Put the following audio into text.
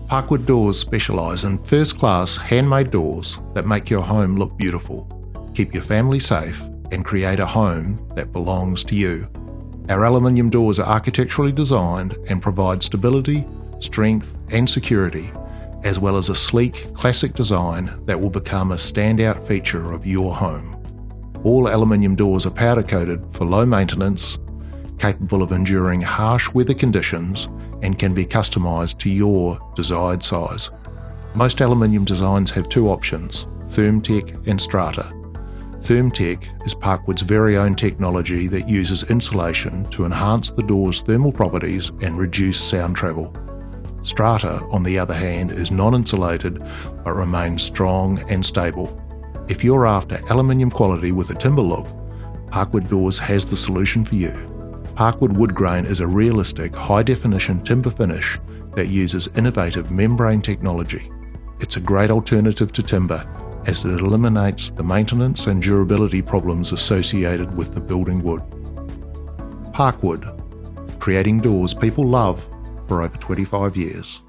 Parkwood Doors specialise in first-class handmade doors that make your home look beautiful, keep your family safe, and create a home that belongs to you. Our aluminium doors are architecturally designed and provide stability, strength, and security, as well as a sleek, classic design that will become a standout feature of your home. All aluminium doors are powder-coated for low maintenance, capable of enduring harsh weather conditions, and can be customised to your desired size. Most aluminium designs have two options, Thermtek and Strata. Thermtek is Parkwood's very own technology that uses insulation to enhance the door's thermal properties and reduce sound travel. Strata, on the other hand, is non-insulated but remains strong and stable. If you're after aluminium quality with a timber look, Parkwood Doors has the solution for you. Parkwood wood grain is a realistic, high-definition timber finish that uses innovative membrane technology. It's a great alternative to timber as it eliminates the maintenance and durability problems associated with the building wood. Parkwood, creating doors people love for over 25 years.